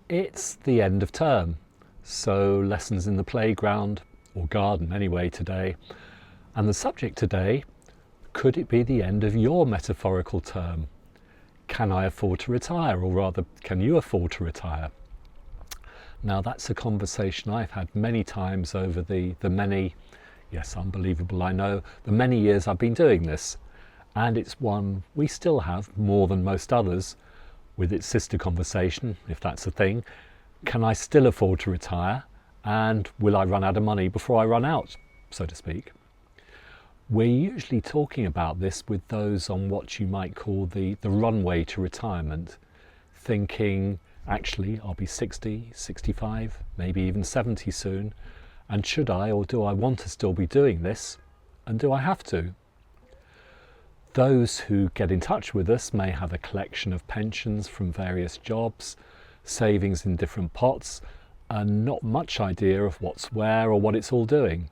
It's the end of term, so lessons in the playground, or garden anyway today. And the subject today, could it be the end of your metaphorical term? Can I afford to retire, or rather, can you afford to retire? Now that's a conversation I've had many times over the many, yes, unbelievable I know, the many years I've been doing this. And it's one we still have more than most others, with its sister conversation, if that's a thing. Can I still afford to retire? And will I run out of money before I run out, so to speak? We're usually talking about this with those on what you might call the runway to retirement, thinking, actually, I'll be 60, 65, maybe even 70 soon, and should I or do I want to still be doing this, and do I have to? Those who get in touch with us may have a collection of pensions from various jobs, savings in different pots, and not much idea of what's where or what it's all doing.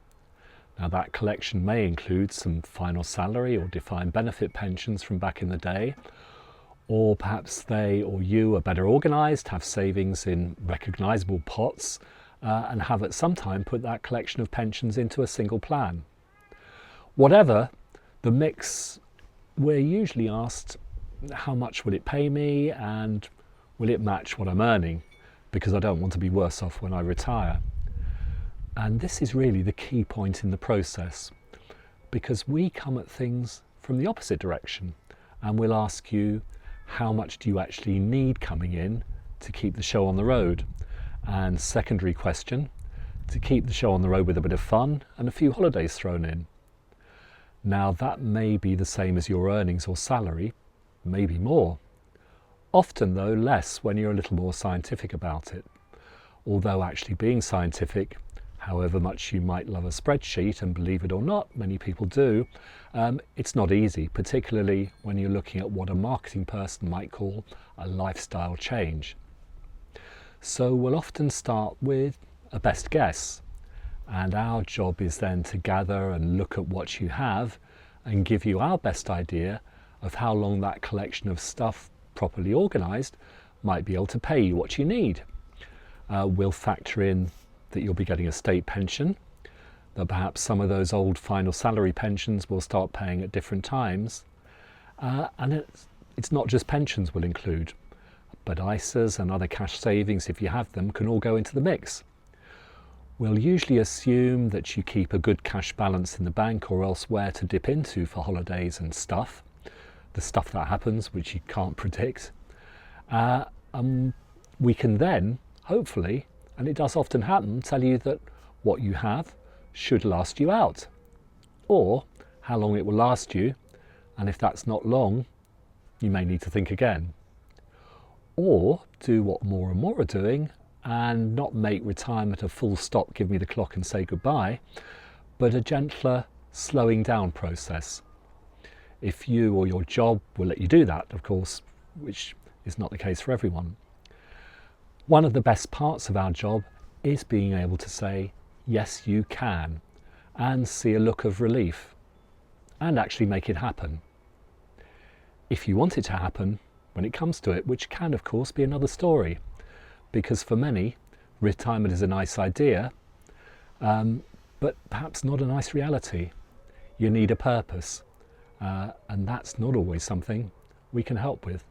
Now that collection may include some final salary or defined benefit pensions from back in the day, or perhaps they or you are better organised, have savings in recognisable pots, and have at some time put that collection of pensions into a single plan. Whatever the mix, we're usually asked, how much will it pay me and will it match what I'm earning? Because I don't want to be worse off when I retire. And this is really the key point in the process, because we come at things from the opposite direction, and we'll ask you, how much do you actually need coming in to keep the show on the road? And secondary question, to keep the show on the road with a bit of fun and a few holidays thrown in. Now that may be the same as your earnings or salary, maybe more. Often though less when you're a little more scientific about it. Although actually being scientific, however much you might love a spreadsheet, and believe it or not, many people do, it's not easy, particularly when you're looking at what a marketing person might call a lifestyle change. So we'll often start with a best guess. And our job is then to gather and look at what you have and give you our best idea of how long that collection of stuff, properly organised, might be able to pay you what you need. We'll factor in that you'll be getting a state pension, that perhaps some of those old final salary pensions will start paying at different times. And it's not just pensions we'll include, but ISAs and other cash savings, if you have them, can all go into the mix. We'll usually assume that you keep a good cash balance in the bank or elsewhere to dip into for holidays and stuff, the stuff that happens which you can't predict. We can then, hopefully, and it does often happen, tell you that what you have should last you out, or how long it will last you, and if that's not long, you may need to think again. Or do what more and more are doing, and not make retirement a full stop, give me the clock and say goodbye, but a gentler slowing down process. If you or your job will let you do that, of course, which is not the case for everyone. One of the best parts of our job is being able to say, yes, you can, and see a look of relief, and actually make it happen. If you want it to happen, when it comes to it, which can of course be another story, because for many, retirement is a nice idea, but perhaps not a nice reality. You need a purpose, and that's not always something we can help with.